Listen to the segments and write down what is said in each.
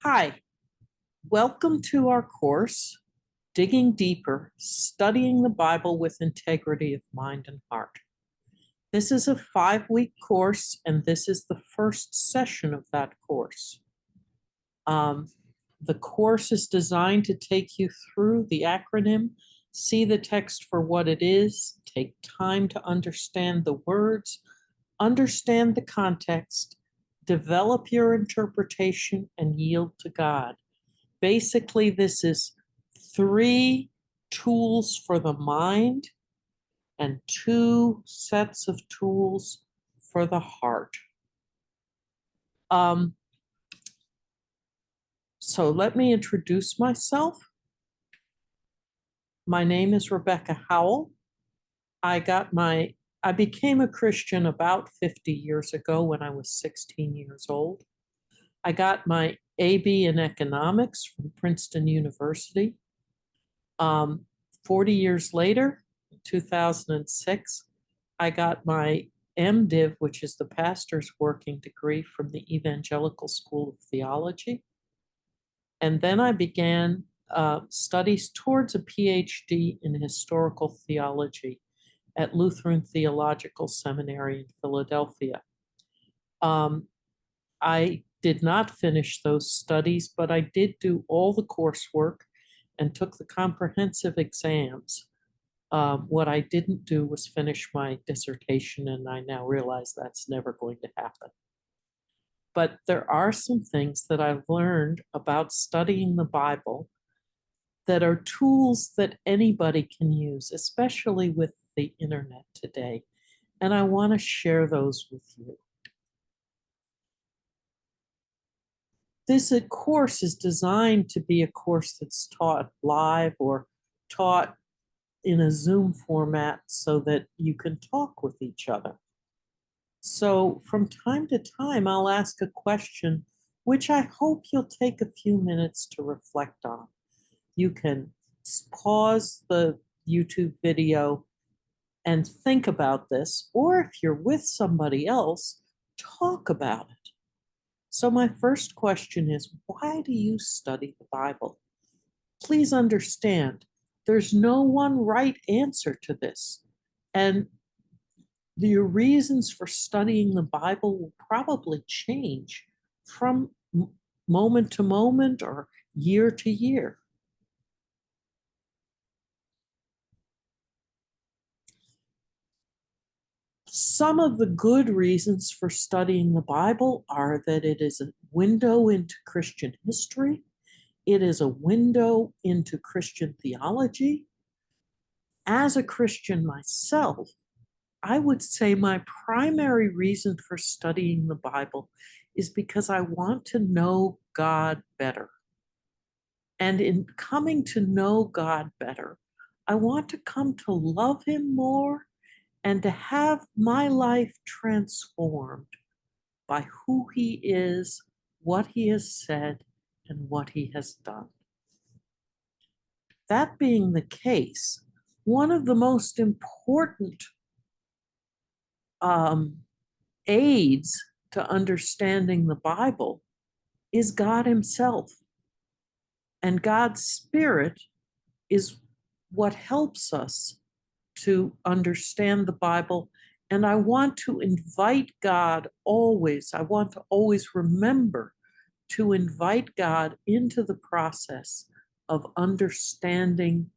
Hi, welcome to our course, Digging Deeper, Studying the Bible with Integrity of Mind and Heart. This is a 5-week course, and this is the first session of that course. The course is designed to take you through the acronym, see the text for what it is, take time to understand the words, understand the context, develop your interpretation, and yield to God. Basically, this is 3 tools for the mind and 2 sets of tools for the heart. So let me introduce myself. My name is Rebecca Howell. I became a Christian about 50 years ago when I was 16 years old. I got my AB in economics from Princeton University. 40 years later, in 2006, I got my MDiv, which is the pastor's working degree from the Evangelical School of Theology. And then I began studies towards a PhD in historical theology at Lutheran Theological Seminary in Philadelphia. I did not finish those studies, but I did do all the coursework and took the comprehensive exams. What I didn't do was finish my dissertation, and I now realize that's never going to happen. But there are some things that I've learned about studying the Bible that are tools that anybody can use, especially with the internet today. And I want to share those with you. This course is designed to be a course that's taught live or taught in a Zoom format so that you can talk with each other. So from time to time, I'll ask a question, which I hope you'll take a few minutes to reflect on. You can pause the YouTube video and think about this, or if you're with somebody else, talk about it. So my first question is, why do you study the Bible? Please understand, there's no one right answer to this. And your reasons for studying the Bible will probably change from moment to moment or year to year. Some of the good reasons for studying the Bible are that it is a window into Christian history. It is a window into Christian theology. As a Christian myself, I would say my primary reason for studying the Bible is because I want to know God better. And in coming to know God better, I want to come to love Him more and to have my life transformed by who He is, what He has said, and what He has done. That being the case, one of the most important aids to understanding the Bible is God Himself. And God's Spirit is what helps us to understand the Bible. And I want to invite God always, I want to always remember to invite God into the process of understanding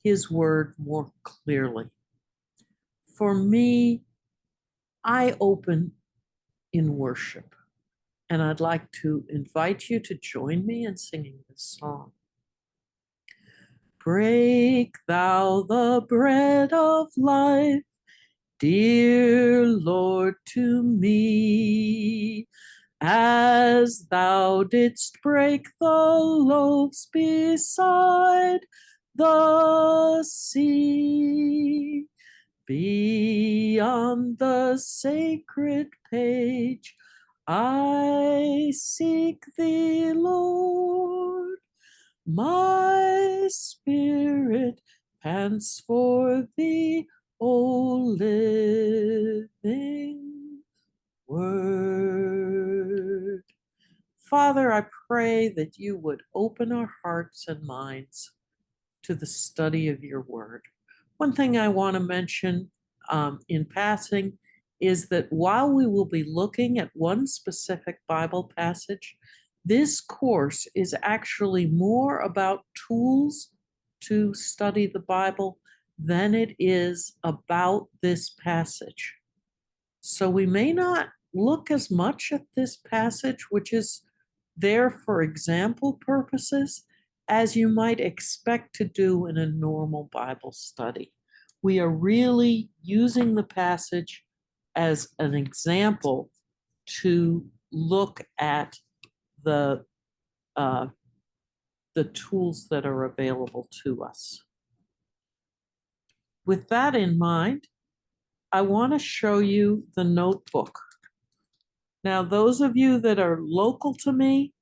His Word more clearly. For me, I open in worship, and I'd like to invite you to join me in singing this song. Break thou the bread of life, dear Lord, to me, as thou didst break the loaves beside the sea. Beyond the sacred page, I seek thee, Lord. My spirit pants for thee, O living Word. Father, I pray that you would open our hearts and minds to the study of your word. One thing I want to mention in passing is that while we will be looking at one specific Bible passage, this course is actually more about tools to study the Bible than it is about this passage. So we may not look as much at this passage, which is there for example purposes, as you might expect to do in a normal Bible study. We are really using the passage as an example to look at the tools that are available to us. With that in mind, I want to show you the notebook. Now, those of you that are local to me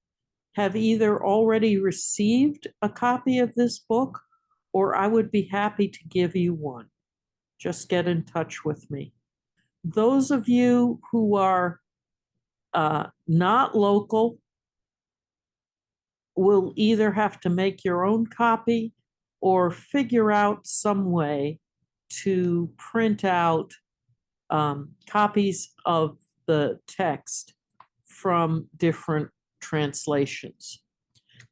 have either already received a copy of this book, or I would be happy to give you one. Just get in touch with me. Those of you who are not local will either have to make your own copy or figure out some way to print out copies of the text from different translations.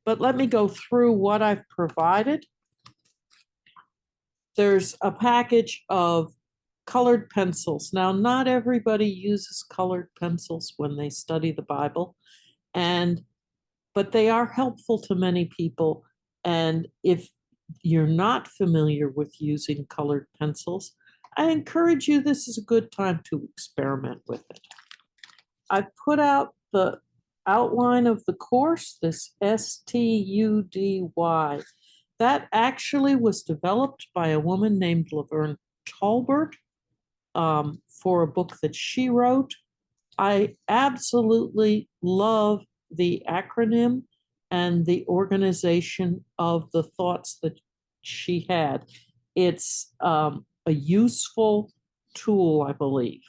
But let me go through what I've provided. There's a package of colored pencils. Now, not everybody uses colored pencils when they study the Bible, but they are helpful to many people. And if you're not familiar with using colored pencils, I encourage you, this is a good time to experiment with it. I've put out the outline of the course, this STUDY. That actually was developed by a woman named Laverne Tolbert for a book that she wrote. I absolutely love the acronym and the organization of the thoughts that she had. It's a useful tool, I believe.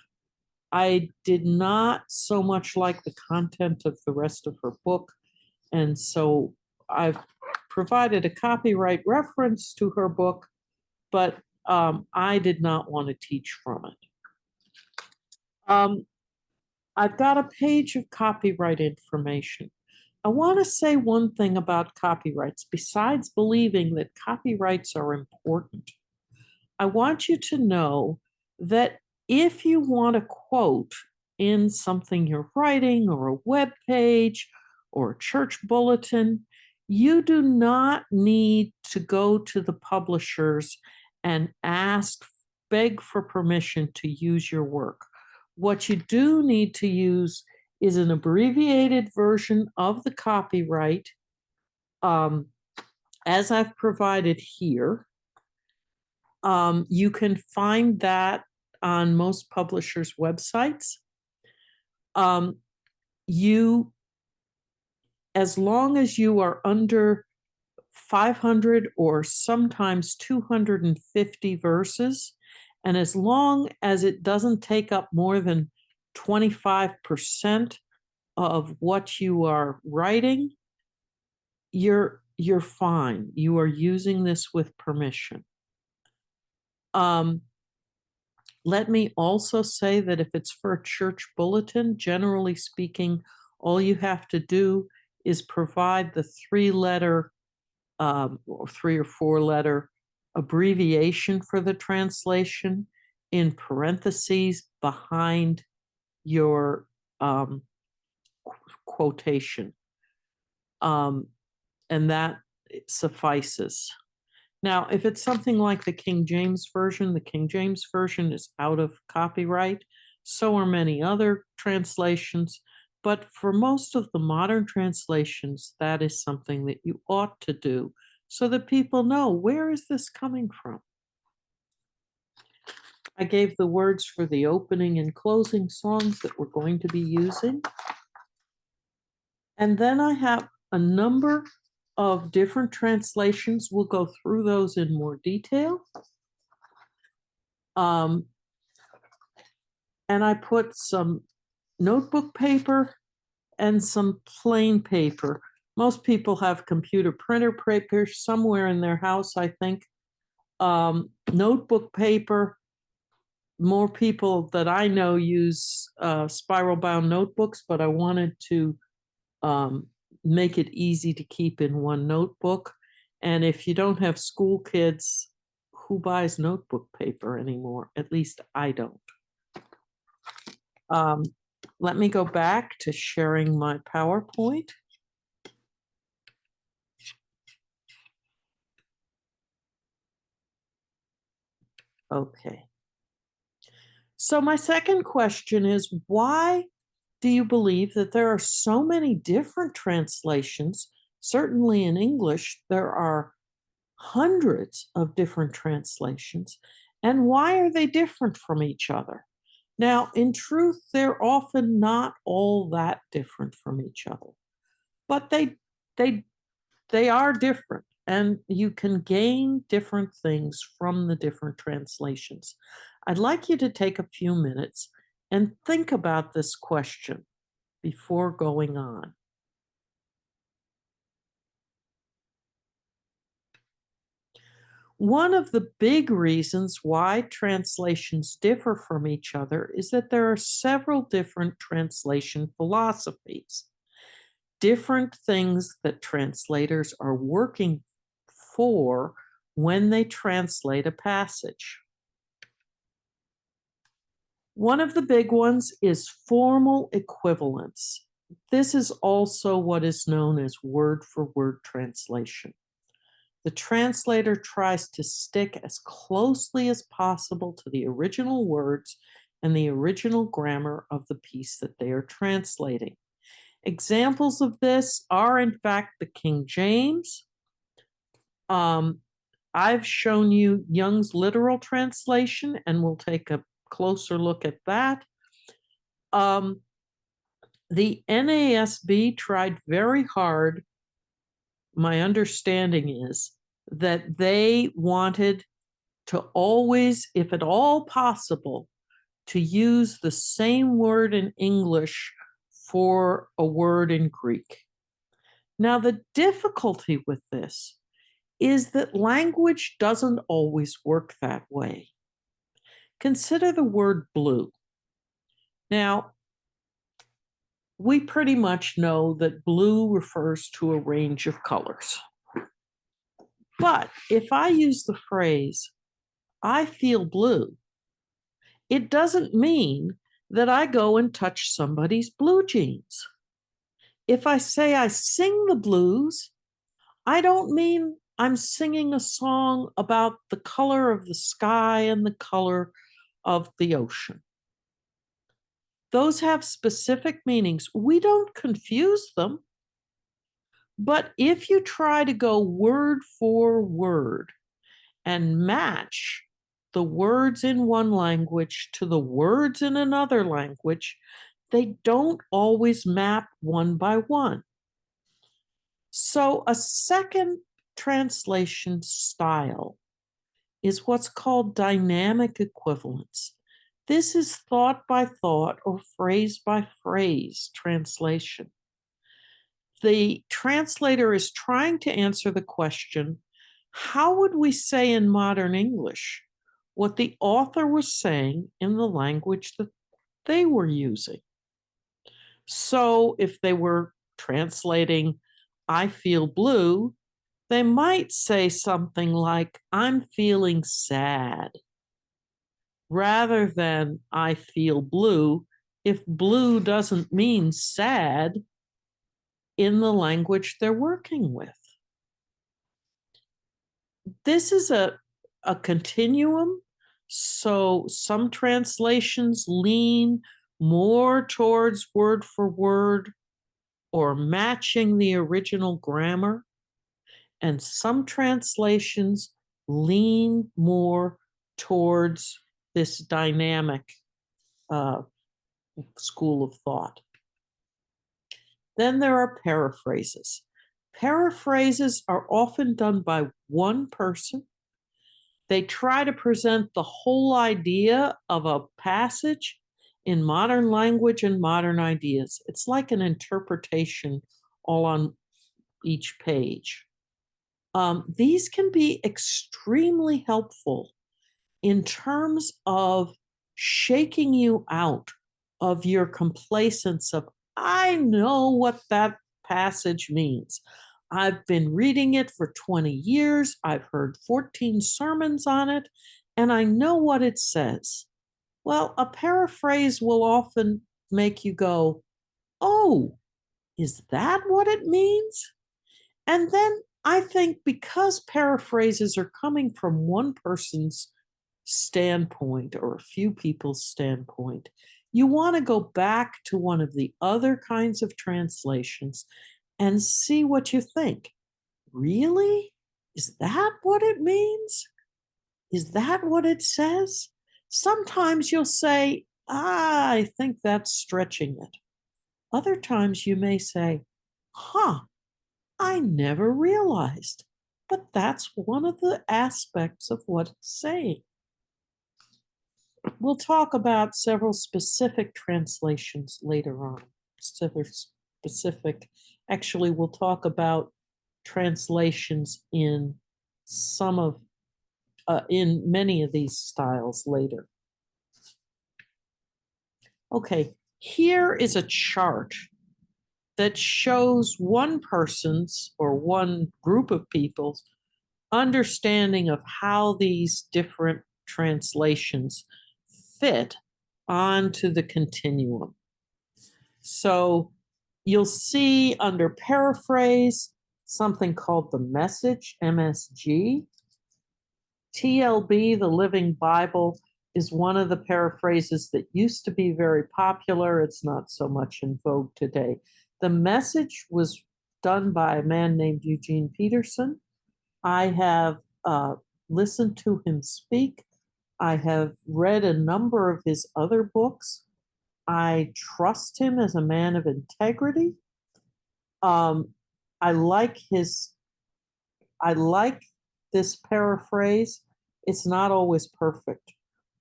I did not so much like the content of the rest of her book, and so I've provided a copyright reference to her book, but I did not want to teach from it. I've got a page of copyright information. I want to say one thing about copyrights, besides believing that copyrights are important. I want you to know that if you want a quote in something you're writing or a web page or a church bulletin, you do not need to go to the publishers and beg for permission to use your work. What you do need to use is an abbreviated version of the copyright, as I've provided here. You can find that on most publishers' websites. As long as you are under 500 or sometimes 250 verses, and as long as it doesn't take up more than 25% of what you are writing, you're fine. You are using this with permission. Let me also say that if it's for a church bulletin, generally speaking, all you have to do is provide the 3-letter or 3 or 4-letter abbreviation for the translation in parentheses behind your quotation. And that suffices. Now, if it's something like the King James Version is out of copyright. So are many other translations. But for most of the modern translations, that is something that you ought to do so that people know, where is this coming from? I gave the words for the opening and closing songs that we're going to be using. And then I have a number of different translations. We'll go through those in more detail. And I put some notebook paper and some plain paper. Most people have computer printer paper somewhere in their house, I think. Notebook paper. More people that I know use spiral bound notebooks, but I wanted to make it easy to keep in one notebook. And if you don't have school kids, who buys notebook paper anymore? At least I don't. Let me go back to sharing my PowerPoint. Okay. So my second question is, why do you believe that there are so many different translations? Certainly in English, there are hundreds of different translations. And why are they different from each other? Now, in truth, they're often not all that different from each other, but they are different, and you can gain different things from the different translations. I'd like you to take a few minutes and think about this question before going on. One of the big reasons why translations differ from each other is that there are several different translation philosophies, different things that translators are working for when they translate a passage. One of the big ones is formal equivalence. This is also what is known as word-for-word translation. The translator tries to stick as closely as possible to the original words and the original grammar of the piece that they are translating. Examples of this are, in fact, the King James. I've shown you Young's literal translation, and we'll take a closer look at that. The NASB tried very hard. My understanding is that they wanted to always, if at all possible, to use the same word in English for a word in Greek. Now, the difficulty with this is that language doesn't always work that way. Consider the word blue. Now, we pretty much know that blue refers to a range of colors. But if I use the phrase, I feel blue, it doesn't mean that I go and touch somebody's blue jeans. If I say I sing the blues, I don't mean I'm singing a song about the color of the sky and the color of the ocean. Those have specific meanings. We don't confuse them. But if you try to go word for word and match the words in one language to the words in another language, they don't always map one by one. So a second translation style is what's called dynamic equivalence. This is thought by thought or phrase by phrase translation. The translator is trying to answer the question, how would we say in modern English what the author was saying in the language that they were using? So if they were translating, I feel blue, they might say something like, I'm feeling sad, rather than I feel blue, if blue doesn't mean sad in the language they're working with. This is a continuum. So some translations lean more towards word for word or matching the original grammar, and some translations lean more towards this dynamic school of thought. Then there are paraphrases. Paraphrases are often done by one person. They try to present the whole idea of a passage in modern language and modern ideas. It's like an interpretation all on each page. These can be extremely helpful in terms of shaking you out of your complacence of, I know what that passage means. I've been reading it for 20 years. I've heard 14 sermons on it, and I know what it says. Well, a paraphrase will often make you go, oh, is that what it means? And then I think because paraphrases are coming from one person's standpoint or a few people's standpoint, you want to go back to one of the other kinds of translations and see what you think. Really? Is that what it means? Is that what it says? Sometimes you'll say, I think that's stretching it. Other times you may say, huh, I never realized. But that's one of the aspects of what it's saying. We'll talk about several specific translations later on. Actually, we'll talk about translations in in many of these styles later. Okay, here is a chart that shows one person's or one group of people's understanding of how these different translations fit onto the continuum. So you'll see under paraphrase something called the Message, MSG. TLB, the Living Bible, is one of the paraphrases that used to be very popular. It's not so much in vogue today. The Message was done by a man named Eugene Peterson. I have listened to him speak. I have read a number of his other books. I trust him as a man of integrity. I like this paraphrase. It's not always perfect.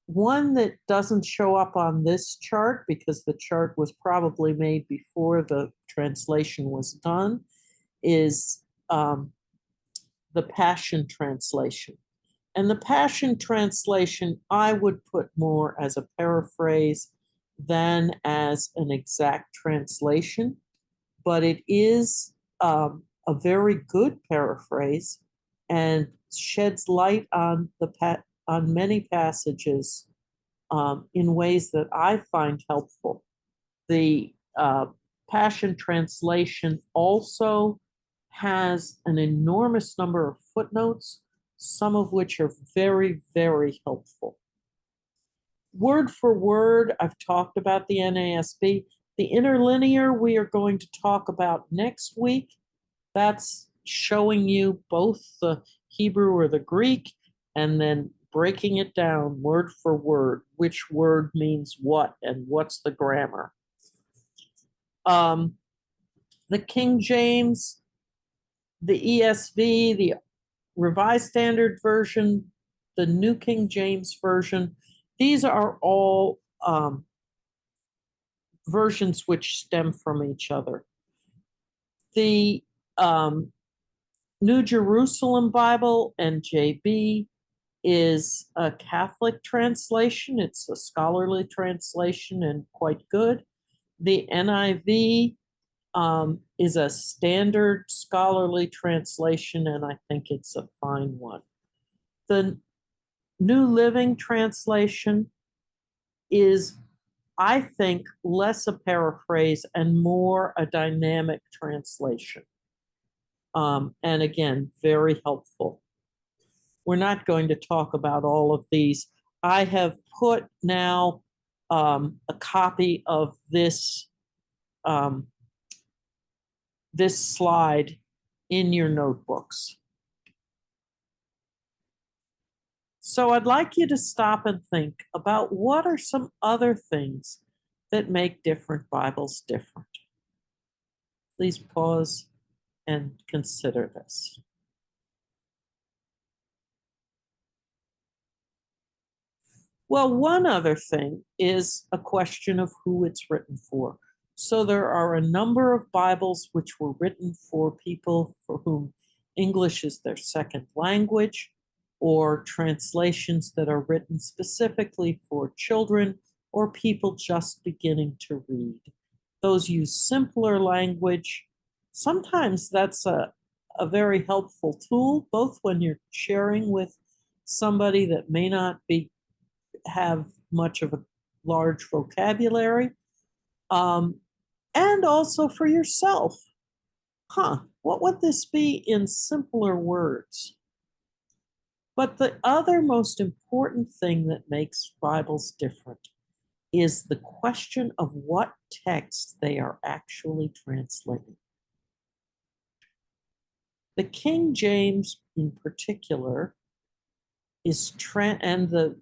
One that doesn't show up on this chart because the chart was probably made before the translation was done is the Passion Translation. And the Passion Translation, I would put more as a paraphrase than as an exact translation, but it is a very good paraphrase and sheds light on on many passages in ways that I find helpful. The Passion Translation also has an enormous number of footnotes, some of which are very, very helpful. Word for word, I've talked about the NASB. The interlinear we are going to talk about next week. That's showing you both the Hebrew or the Greek and then breaking it down word for word, which word means what and what's the grammar. The King James, the ESV, the Revised Standard Version, the New King James Version, these are all versions which stem from each other. The New Jerusalem Bible, NJB, is a Catholic translation. It's a scholarly translation and quite good. The NIV is a standard scholarly translation, and I think it's a fine one. The New Living Translation is, I think, less a paraphrase and more a dynamic translation. And again, very helpful. We're not going to talk about all of these. I have put now a copy of this this slide in your notebooks. So I'd like you to stop and think about what are some other things that make different Bibles different. Please pause and consider this. Well, one other thing is a question of who it's written for. So there are a number of Bibles which were written for people for whom English is their second language, or translations that are written specifically for children or people just beginning to read. Those use simpler language. Sometimes that's a very helpful tool, both when you're sharing with somebody that may not be have much of a large vocabulary, um, and also for yourself. What would this be in simpler words? But the other most important thing that makes Bibles different is the question of what text they are actually translating. The King James, in particular, and the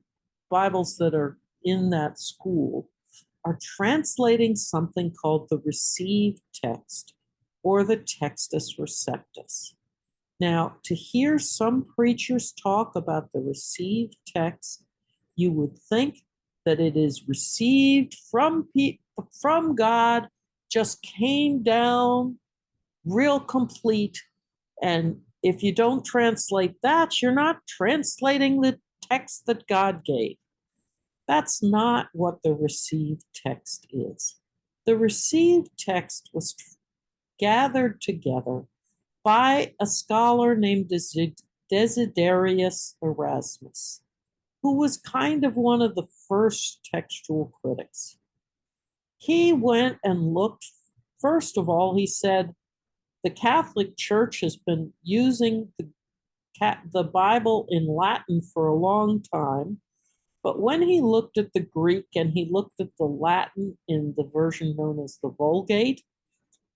Bibles that are in that school are translating something called the received text or the Textus Receptus. Now, to hear some preachers talk about the received text, you would think that it is received from God, just came down real complete. And if you don't translate that, you're not translating the text that God gave. That's not what the received text is. The received text was gathered together by a scholar named Desiderius Erasmus, who was kind of one of the first textual critics. He went and looked, first of all, he said, the Catholic Church has been using the Bible in Latin for a long time, but when he looked at the Greek and he looked at the Latin in the version known as the Vulgate,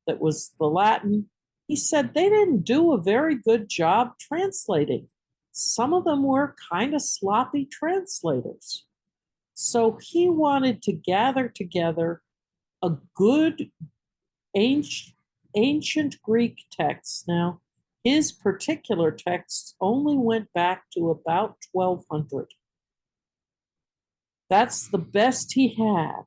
that was the Latin, he said they didn't do a very good job translating. Some of them were kind of sloppy translators. So he wanted to gather together a good ancient Greek text. Now, his particular texts only went back to about 1200. That's the best he had.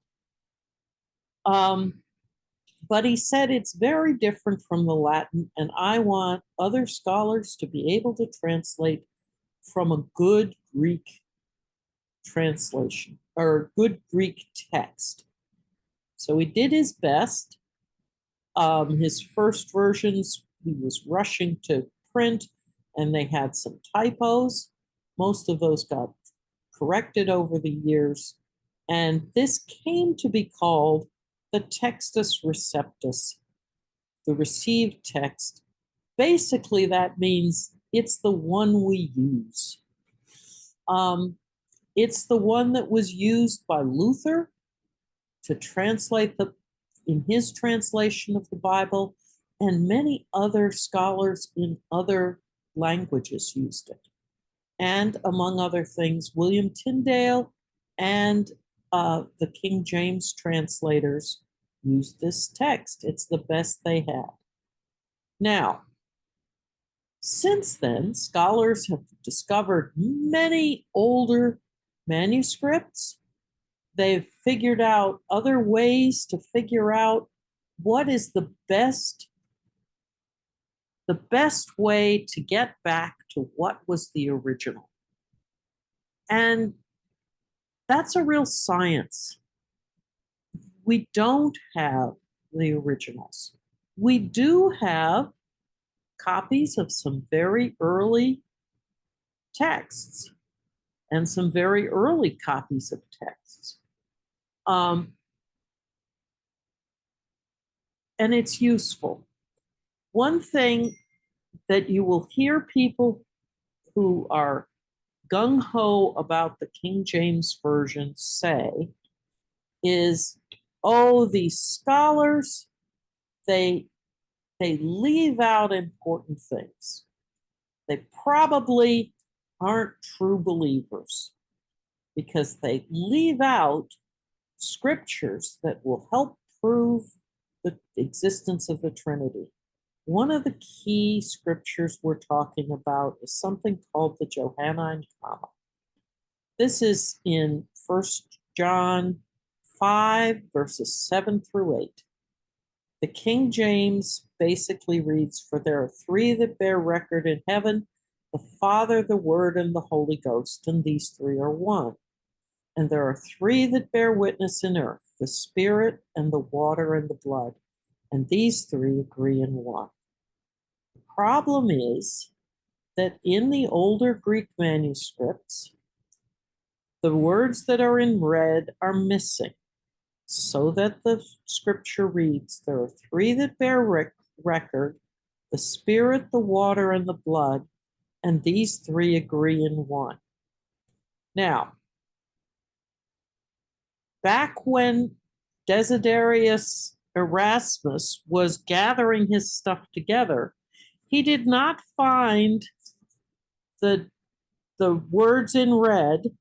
But he said it's very different from the Latin, and I want other scholars to be able to translate from a good Greek translation or good Greek text. So he did his best. His first versions, he was rushing to print, and they had some typos. Most of those got corrected over the years. And this came to be called the Textus Receptus, the received text. Basically, that means it's the one we use. It's the one that was used by Luther to translate in his translation of the Bible, and many other scholars in other languages used it. And among other things, William Tyndale and the King James translators used this text. It's the best they had. Now, since then, scholars have discovered many older manuscripts. They've figured out other ways to figure out what is the best way to get back to what was the original. And that's a real science. We don't have the originals. We do have copies of some very early texts and some very early copies of texts. And it's useful. One thing that you will hear people who are gung-ho about the King James Version say is, oh, these scholars, they leave out important things. They probably aren't true believers because they leave out scriptures that will help prove the existence of the Trinity. One of the key scriptures we're talking about is something called the Johannine Comma. This is in First John 5, verses 7 through 8. The King James basically reads, "For there are three that bear record in heaven, the Father, the Word, and the Holy Ghost, and these three are one. And there are three that bear witness in earth, the Spirit, and the water, and the blood, and these three agree in one." The problem is that in the older Greek manuscripts, the words that are in red are missing, so that the scripture reads, "There are three that bear record, the Spirit, the water, and the blood, and these three agree in one." Now, back when Desiderius Erasmus was gathering his stuff together, he did not find the words in red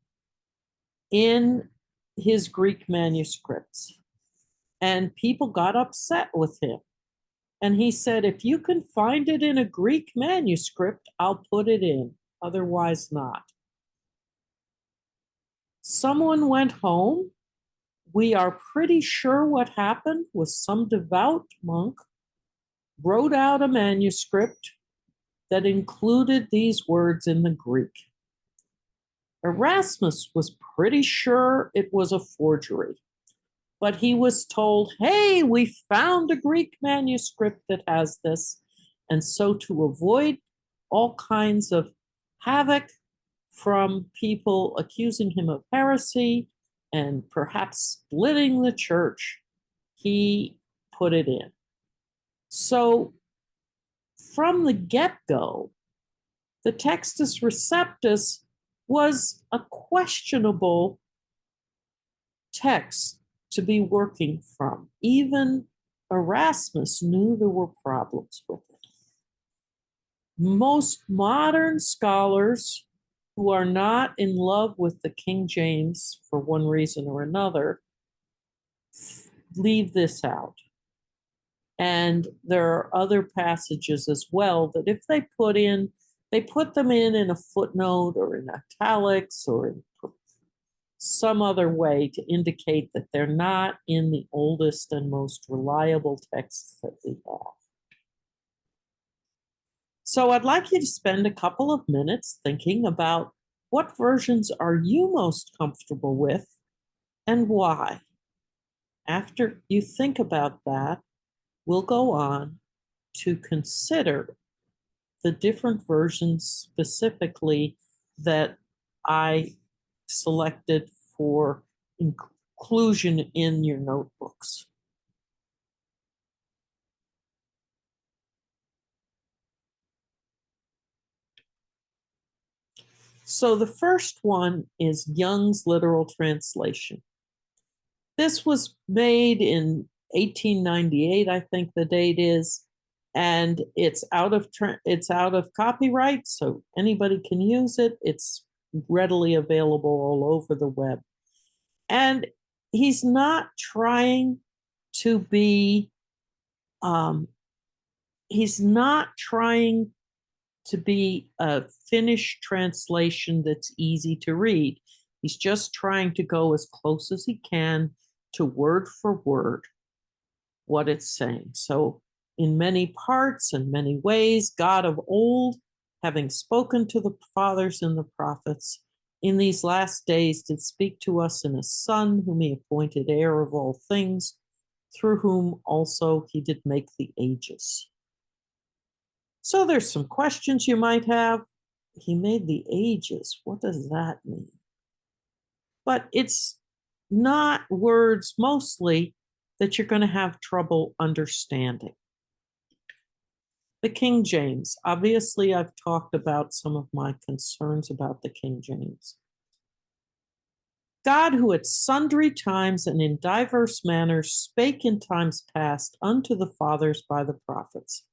in his Greek manuscripts. And people got upset with him. And he said, "If you can find it in a Greek manuscript, I'll put it in, otherwise not." Someone went home. We are pretty sure what happened was some devout monk wrote out a manuscript that included these words in the Greek. Erasmus was pretty sure it was a forgery, but he was told, "Hey, we found a Greek manuscript that has this." And so, to avoid all kinds of havoc from people accusing him of heresy and perhaps splitting the church, he put it in. So, from the get-go, the Textus Receptus was a questionable text to be working from. Even Erasmus knew there were problems with it. Most modern scholars who are not in love with the King James for one reason or another leave this out. And there are other passages as well that if they put them in a footnote or in italics or in some other way to indicate that they're not in the oldest and most reliable texts that we have. So I'd like you to spend a couple of minutes thinking about what versions are you most comfortable with and why. After you think about that, we'll go on to consider the different versions specifically that I selected for inclusion in your notebooks. So the first one is Young's literal translation. This was made in 1898, I think the date is, and it's out of copyright, so anybody can use it. It's readily available all over the web. And he's not trying to be a finished translation that's easy to read. He's just trying to go as close as he can to word for word what it's saying. So, in many parts and many ways, God of old, having spoken to the fathers and the prophets, in these last days did speak to us in a Son, whom he appointed heir of all things, through whom also he did make the ages. So there's some questions you might have. He made the ages. What does that mean? But it's not words mostly that you're going to have trouble understanding. The King James. Obviously, I've talked about some of my concerns about the King James. God, who at sundry times and in diverse manners spake in times past unto the fathers by the prophets,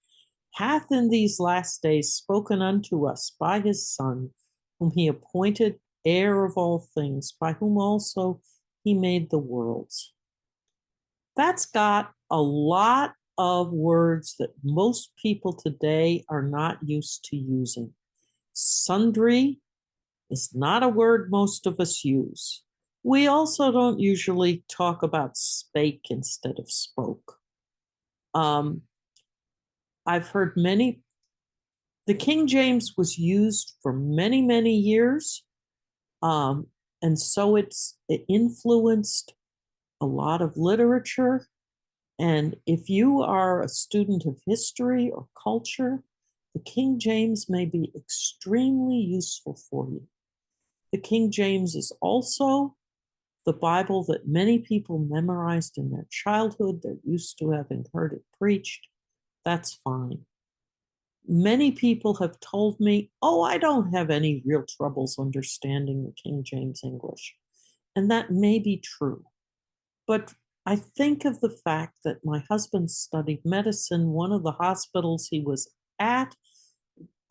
hath in these last days spoken unto us by his Son, whom he appointed heir of all things, by whom also he made the worlds. That's got a lot of words that most people today are not used to using. Sundry is not a word most of us use. We also don't usually talk about spake instead of spoke. Um, I've heard the King James was used for many, many years. Um, and so it influenced a lot of literature. And if you are a student of history or culture, the King James may be extremely useful for you. The King James is also the Bible that many people memorized in their childhood. They're used to having heard it preached. That's fine. Many people have told me, oh, I don't have any real troubles understanding the King James English. And that may be true. But I think of the fact that my husband studied medicine. One of the hospitals he was at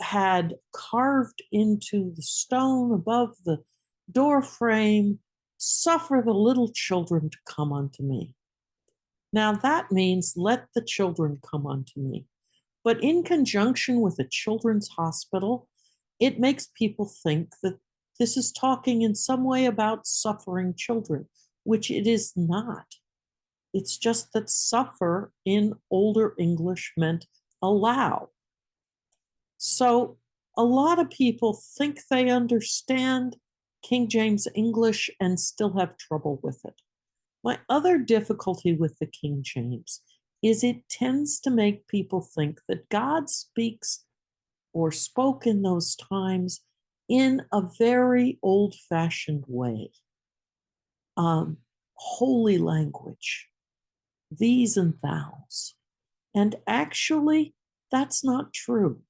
had carved into the stone above the door frame, suffer the little children to come unto me. Now that means let the children come unto me. But in conjunction with a children's hospital, it makes people think that this is talking in some way about suffering children, which it is not. It's just that suffer in older English meant allow. So a lot of people think they understand King James English and still have trouble with it. My other difficulty with the King James is it tends to make people think that God speaks or spoke in those times in a very old fashioned way, holy language, these and thous. And actually, that's not true.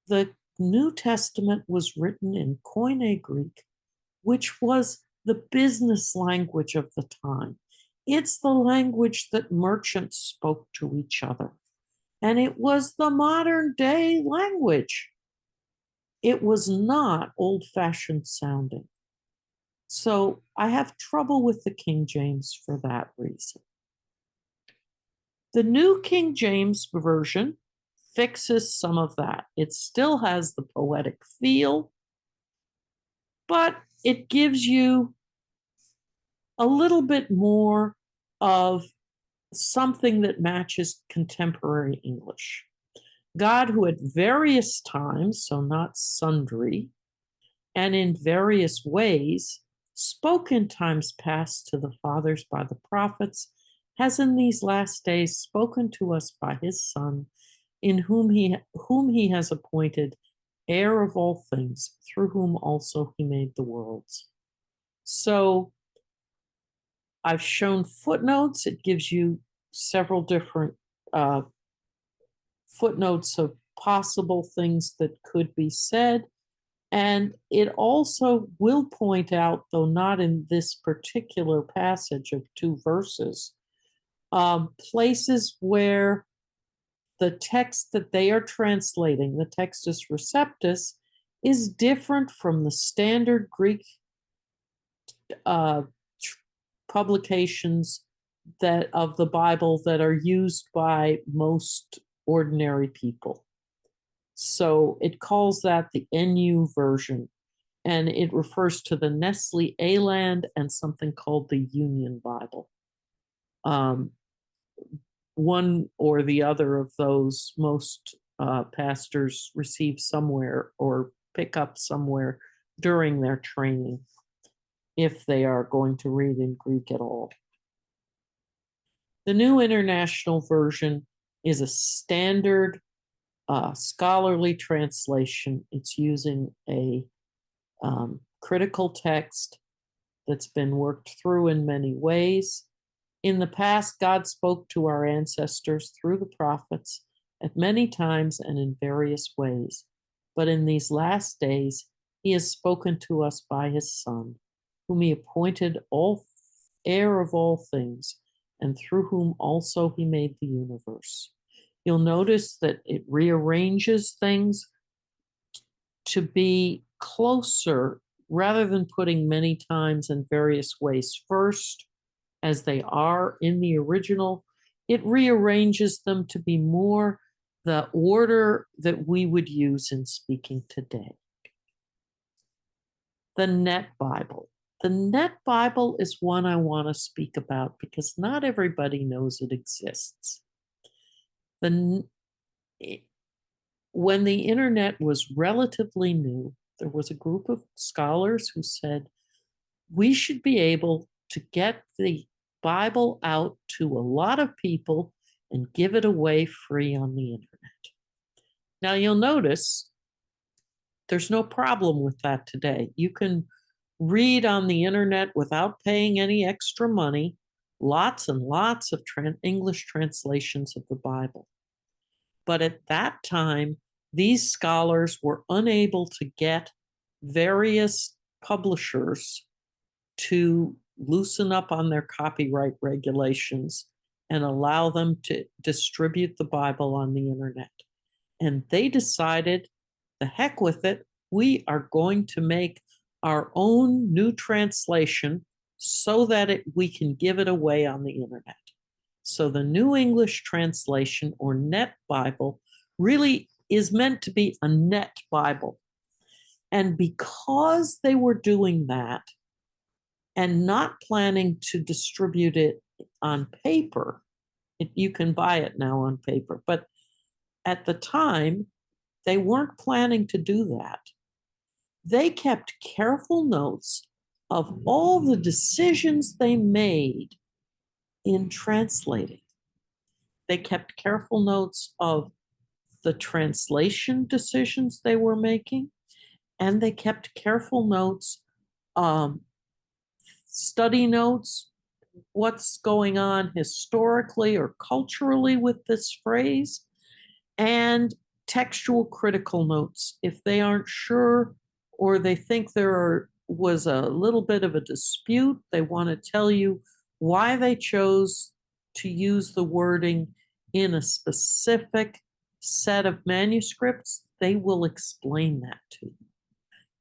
The New Testament was written in Koine Greek, which was the business language of the time. It's the language that merchants spoke to each other. And it was the modern day language. It was not old fashioned sounding. So I have trouble with the King James for that reason. The New King James Version fixes some of that. It still has the poetic feel, but it gives you a little bit more of something that matches contemporary English. God, who at various times, so not sundry, and in various ways, spoke in times past to the fathers by the prophets, has in these last days spoken to us by his Son, in whom he has appointed heir of all things, through whom also he made the worlds. So I've shown footnotes. It gives you several different footnotes of possible things that could be said. And it also will point out, though not in this particular passage of 2 verses, places where the text that they are translating, the Textus Receptus, is different from the standard Greek publications that of the Bible that are used by most ordinary people. So it calls that the NU version, and it refers to the Nestle Aland and something called the Union Bible. One or the other of those most pastors receive somewhere or pick up somewhere during their training, if they are going to read in Greek at all. The New International Version is a standard scholarly translation. It's using a critical text that's been worked through in many ways. In the past, God spoke to our ancestors through the prophets at many times and in various ways. But in these last days, he has spoken to us by his Son, whom he appointed heir of all things, and through whom also he made the universe. You'll notice that it rearranges things to be closer rather than putting many times in various ways first, as they are in the original. It rearranges them to be more the order that we would use in speaking today. The Net Bible. The Net Bible is one I want to speak about because not everybody knows it exists. The, when the internet was relatively new, there was a group of scholars who said we should be able to get the Bible out to a lot of people and give it away free on the internet. Now, you'll notice there's no problem with that today. You can read on the internet without paying any extra money, lots and lots of English translations of the Bible. But at that time, these scholars were unable to get various publishers to loosen up on their copyright regulations and allow them to distribute the Bible on the internet. And they decided, the heck with it, we are going to make our own new translation so that we can give it away on the internet. So the New English Translation, or Net Bible, really is meant to be a net Bible. And because they were doing that and not planning to distribute it on paper, you can buy it now on paper, but at the time, they weren't planning to do that. They kept careful notes of all the decisions they made in translating. They kept careful notes of the translation decisions they were making, and they kept careful notes, study notes, what's going on historically or culturally with this phrase, and textual critical notes. If they aren't sure or they think there was a little bit of a dispute, they want to tell you why they chose to use the wording in a specific set of manuscripts, they will explain that to you.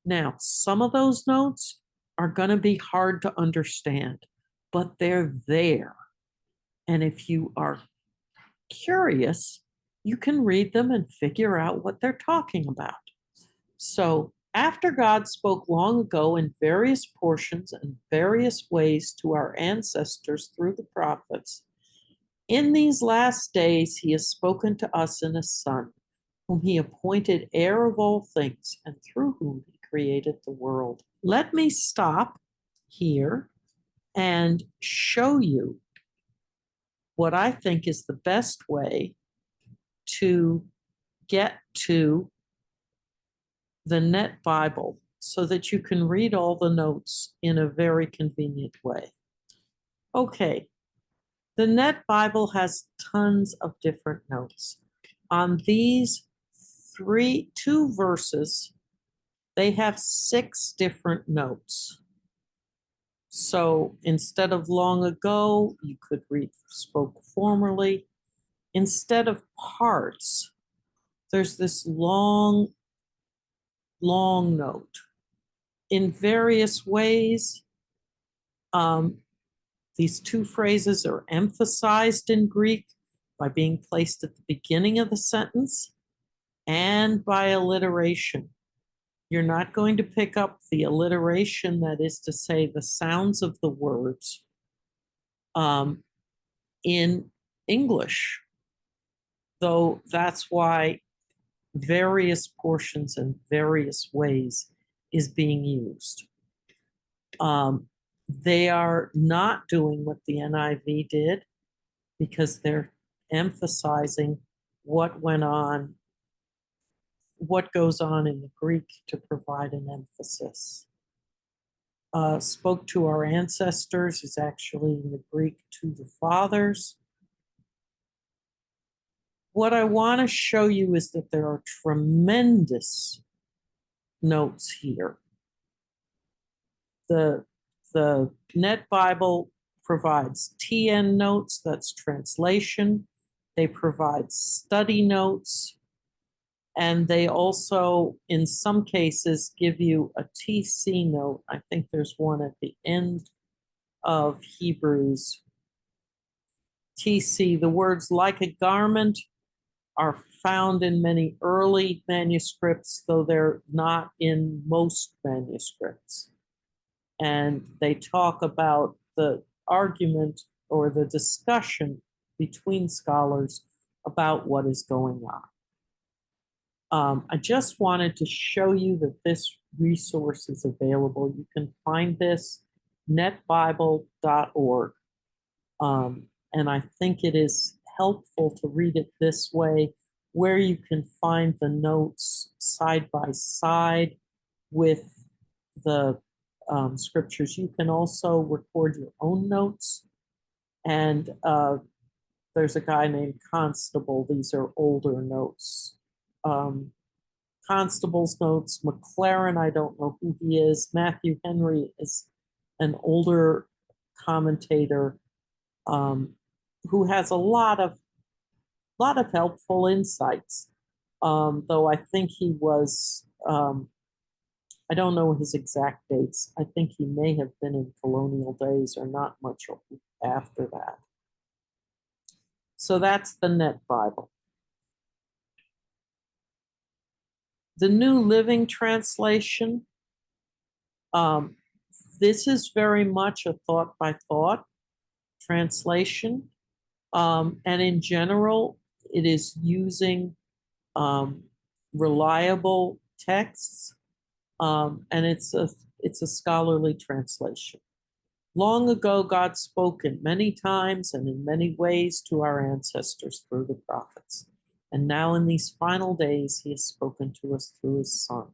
Now, some of those notes are going to be hard to understand, but they're there. And if you are curious, you can read them and figure out what they're talking about. So, after God spoke long ago in various portions and various ways to our ancestors through the prophets, in these last days he has spoken to us in a Son, whom he appointed heir of all things, and through whom he created the world. Let me stop here and show you what I think is the best way to get to the Net Bible so that you can read all the notes in a very convenient way. Okay, the Net Bible has tons of different notes. On these two verses, they have 6 different notes. So instead of long ago, you could read spoke formerly. Instead of parts, there's this long note. In various ways, these 2 phrases are emphasized in Greek by being placed at the beginning of the sentence and by alliteration. You're not going to pick up the alliteration, that is to say, the sounds of the words, in English, though that's why various portions and various ways is being used. They are not doing what the NIV did because they're emphasizing what went on, what goes on in the Greek to provide an emphasis. Spoke to our ancestors is actually in the Greek to the fathers. What I want to show you is that there are tremendous notes here. The Net Bible provides TN notes, that's translation. They provide study notes. And they also, in some cases, give you a TC note. I think there's one at the end of Hebrews. TC, the words like a garment are found in many early manuscripts, though they're not in most manuscripts. and they talk about the argument or the discussion between scholars about what is going on. I just wanted to show you that this resource is available. You can find this netbible.org. And I think it is helpful to read it this way, where you can find the notes side by side with the scriptures. You can also record your own notes. And there's a guy named Constable. These are older notes. Constable's notes. McLaren, I don't know who he is. Matthew Henry is an older commentator who has a lot of helpful insights. Though I think he was, I don't know his exact dates. I think he may have been in colonial days or not much after that. So that's the Net Bible. The New Living Translation. This is very much a thought by thought translation. And in general, it is using reliable texts, and it's a scholarly translation. Long ago, God spoke in many times and in many ways to our ancestors through the prophets. And now in these final days, he has spoken to us through his Son.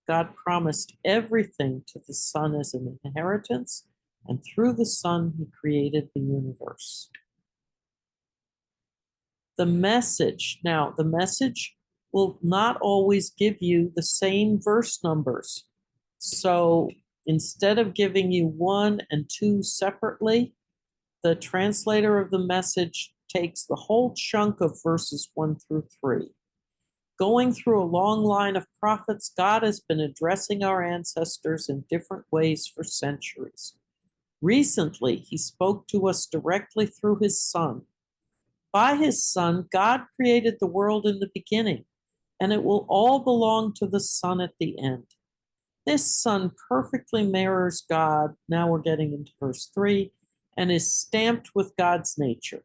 God promised everything to the Son as an inheritance, and through the Son, he created the universe. The Message. Now, the Message will not always give you the same verse numbers. So instead of giving you 1 and 2 separately, the translator of the Message takes the whole chunk of verses 1 through 3. Going through a long line of prophets, God has been addressing our ancestors in different ways for centuries. Recently, he spoke to us directly through his Son. By his Son, God created the world in the beginning, and it will all belong to the Son at the end. This Son perfectly mirrors God, now we're getting into verse 3, and is stamped with God's nature.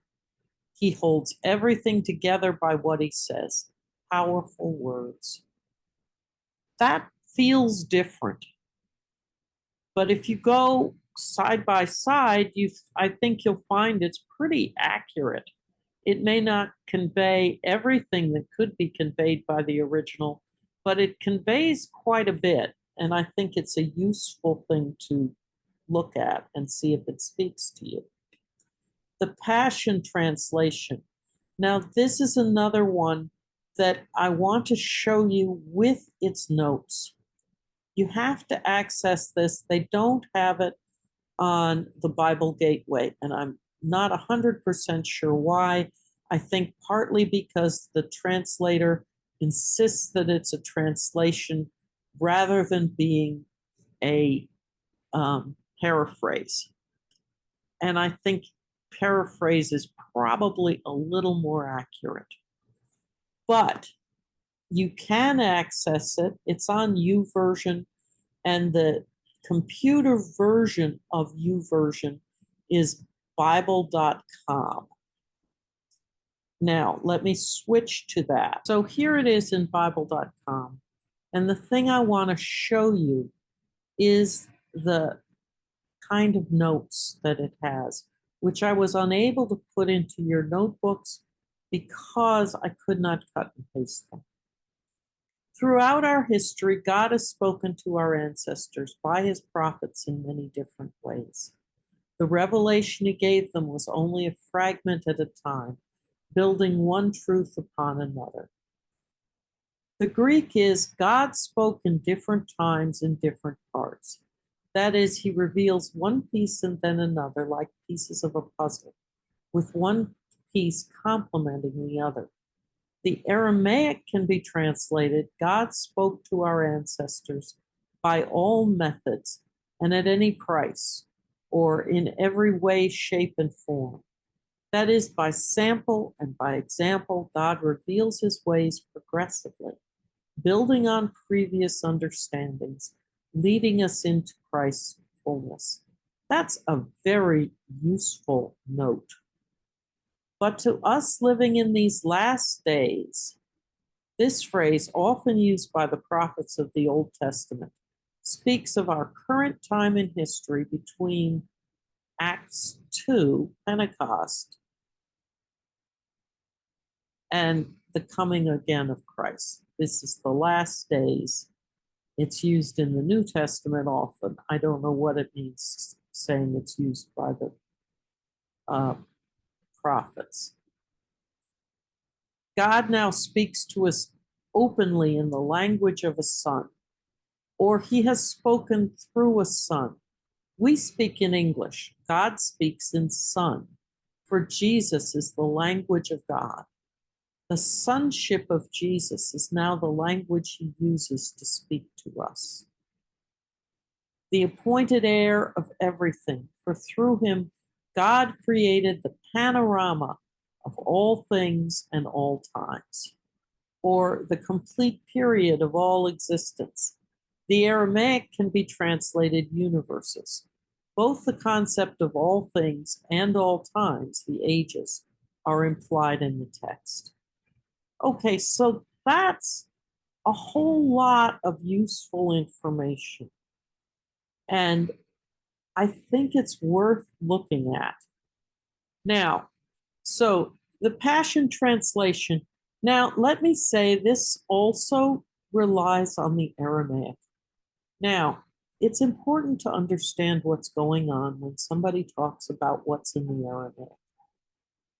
He holds everything together by what he says. Powerful words. That feels different. But if you go side by side, I think you'll find it's pretty accurate. It may not convey everything that could be conveyed by the original, but it conveys quite a bit. And I think it's a useful thing to look at and see if it speaks to you. The Passion Translation. Now, this is another one that I want to show you with its notes. You have to access this. They don't have it on the Bible Gateway, and I'm not 100% sure why. I think partly because the translator insists that it's a translation rather than being a paraphrase. And I think paraphrase is probably a little more accurate. But you can access it. It's on YouVersion, and the computer version of YouVersion is Bible.com. Now, let me switch to that. So here it is in Bible.com. And the thing I want to show you is the kind of notes that it has, which I was unable to put into your notebooks because I could not cut and paste them. Throughout our history, God has spoken to our ancestors by his prophets in many different ways. The revelation he gave them was only a fragment at a time, building one truth upon another. The Greek is God spoke in different times in different parts. That is, he reveals one piece and then another, like pieces of a puzzle, with one piece complementing the other. The Aramaic can be translated, God spoke to our ancestors by all methods and at any price, or in every way, shape, and form. That is, by sample and by example, God reveals his ways progressively, building on previous understandings, leading us into Christ fruitfulness. That's a very useful note. But to us living in these last days, this phrase, often used by the prophets of the Old Testament, speaks of our current time in history between Acts 2, Pentecost, and the coming again of Christ. This is the last days. It's used in the New Testament often. I don't know what it means saying it's used by the prophets. God now speaks to us openly in the language of a son, or he has spoken through a son. We speak in English. God speaks in son, for Jesus is the language of God. The sonship of Jesus is now the language he uses to speak to us. The appointed heir of everything, for through him God created the panorama of all things and all times, or the complete period of all existence. The Aramaic can be translated universes. Both the concept of all things and all times, the ages, are implied in the text. Okay, so that's a whole lot of useful information. And I think it's worth looking at. Now, so the Passion Translation. Now, let me say this also relies on the Aramaic. Now, it's important to understand what's going on when somebody talks about what's in the Aramaic.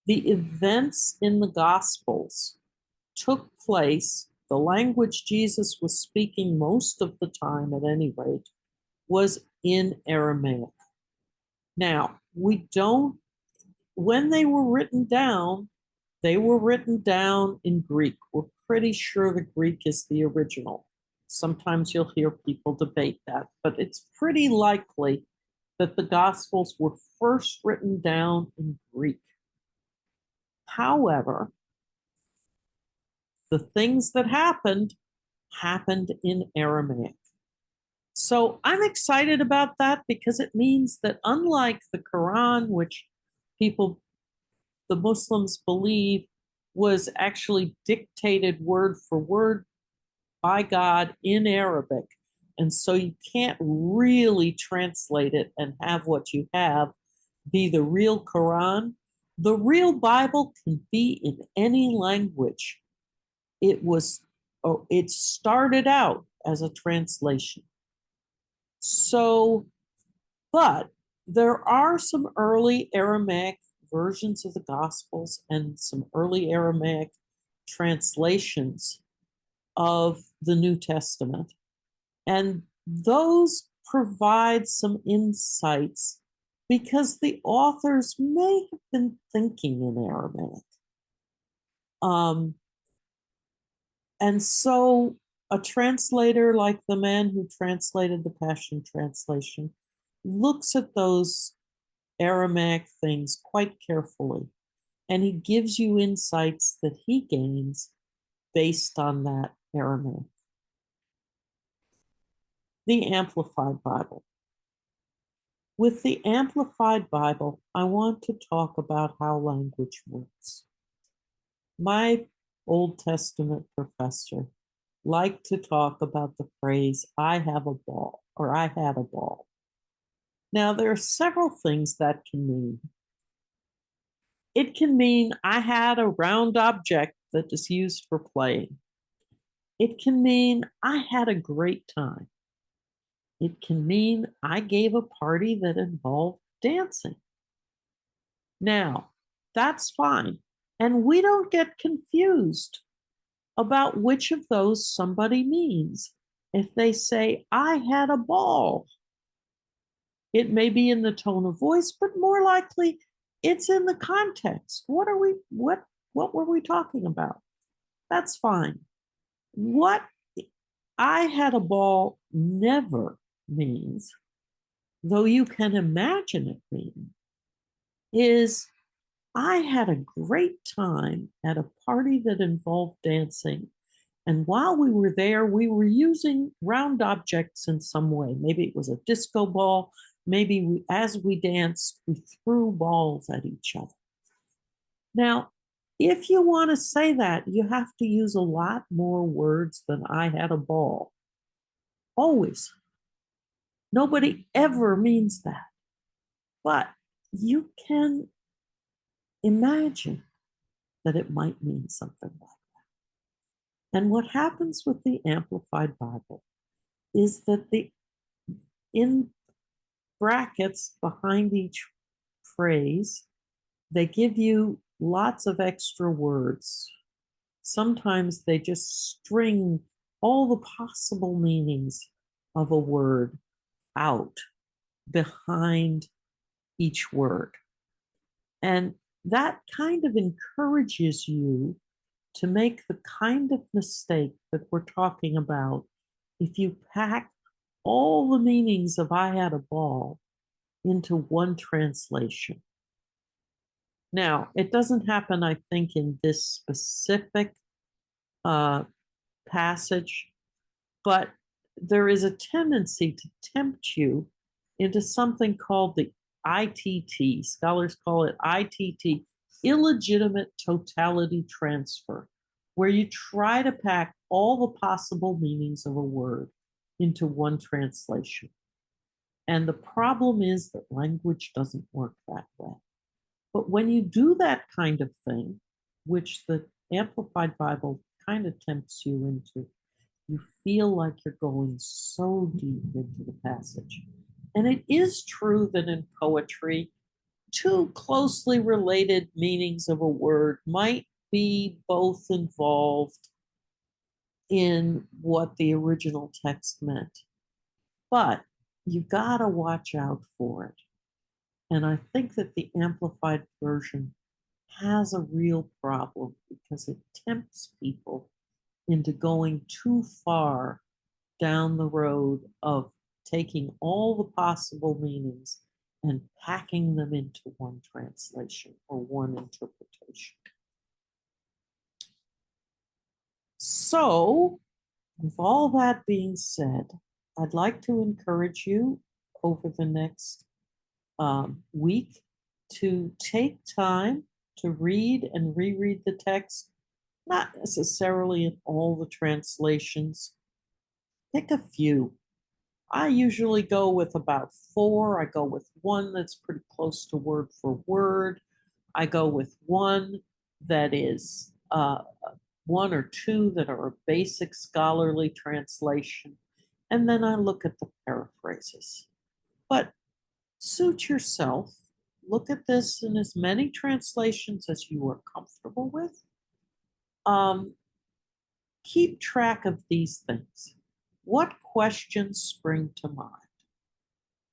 The events in the Gospels took place, the language Jesus was speaking most of the time, at any rate, was in Aramaic. Now, we don't, when they were written down in Greek. We're pretty sure the Greek is the original. Sometimes you'll hear people debate that, but it's pretty likely that the Gospels were first written down in Greek. However, the things that happened in Aramaic. So I'm excited about that because it means that unlike the Quran, which the Muslims believe was actually dictated word for word by God in Arabic, and so you can't really translate it and have what you have be the real Quran. The real Bible can be in any language. It started out as a translation. So, but there are some early Aramaic versions of the Gospels and some early Aramaic translations of the New Testament. And those provide some insights because the authors may have been thinking in Aramaic. And so a translator like the man who translated the Passion Translation looks at those Aramaic things quite carefully, and he gives you insights that he gains based on that Aramaic. The Amplified Bible. With the Amplified Bible, I want to talk about how language works. My Old Testament professor liked to talk about the phrase, I have a ball, or I had a ball. Now, there are several things that can mean. It can mean I had a round object that is used for playing. It can mean I had a great time. It can mean I gave a party that involved dancing. Now, that's fine. And we don't get confused about which of those somebody means. If they say, I had a ball, it may be in the tone of voice, but more likely it's in the context. What were we talking about? That's fine. What I had a ball never means, though you can imagine it meaning, is I had a great time at a party that involved dancing. And while we were there, we were using round objects in some way. Maybe it was a disco ball, Maybe as we danced, we threw balls at each other. Now, if you want to say that, you have to use a lot more words than I had a ball. Always. Nobody ever means that. But you can imagine that it might mean something like that. And what happens with the Amplified Bible is that in brackets behind each phrase, they give you lots of extra words. Sometimes they just string all the possible meanings of a word out behind each word. And that kind of encourages you to make the kind of mistake that we're talking about if you pack all the meanings of I had a ball into one translation. Now, it doesn't happen, I think, in this specific passage, but there is a tendency to tempt you into something called the ITT. Scholars call it ITT, illegitimate totality transfer, where you try to pack all the possible meanings of a word into one translation. And the problem is that language doesn't work that way. But when you do that kind of thing, which the Amplified Bible kind of tempts you into, you feel like you're going so deep into the passage. And it is true that in poetry, two closely related meanings of a word might be both involved in what the original text meant. But you gotta watch out for it. And I think that the Amplified Version has a real problem because it tempts people into going too far down the road of taking all the possible meanings and packing them into one translation or one interpretation. So, with all that being said, I'd like to encourage you over the next week to take time to read and reread the text, not necessarily in all the translations. Pick a few. I usually go with about 4. I go with one that's pretty close to word for word. I go with one that is 1 or 2 that are a basic scholarly translation. And then I look at the paraphrases. But suit yourself. Look at this in as many translations as you are comfortable with. Keep track of these things. What questions spring to mind?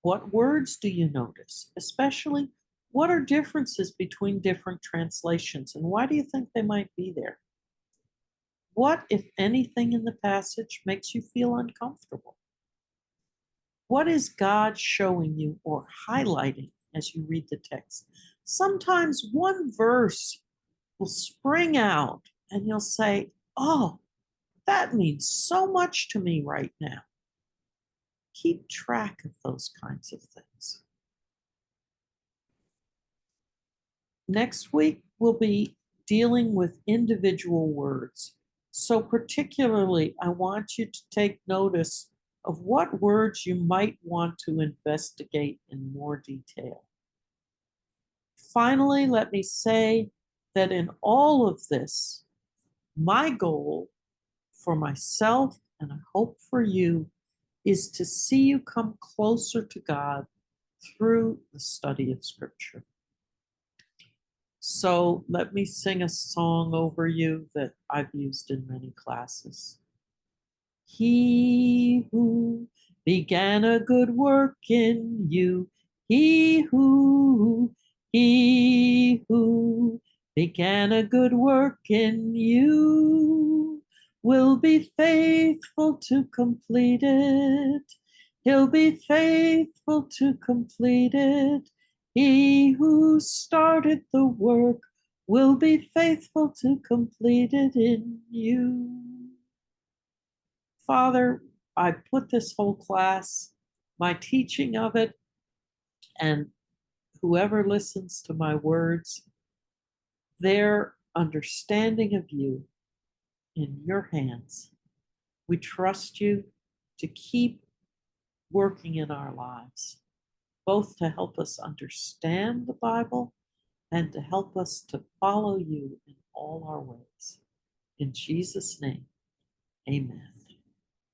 What words do you notice? Especially, what are differences between different translations and why do you think they might be there? What, if anything, in the passage makes you feel uncomfortable? What is God showing you or highlighting as you read the text? Sometimes one verse will spring out and you'll say, oh, that means so much to me right now. Keep track of those kinds of things. Next week, we'll be dealing with individual words. So, particularly, I want you to take notice of what words you might want to investigate in more detail. Finally, let me say that in all of this, my goal for myself and I hope for you is to see you come closer to God through the study of Scripture. So let me sing a song over you that I've used in many classes. He who began a good work in you, he who began a good work in you will be faithful to complete it. He'll be faithful to complete it. He who started the work will be faithful to complete it in you. Father, I put this whole class, my teaching of it, And whoever listens to my words, their understanding of you in your hands. We trust you to keep working in our lives, both to help us understand the Bible and to help us to follow you in all our ways. In Jesus' name, amen.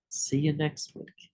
See you next week.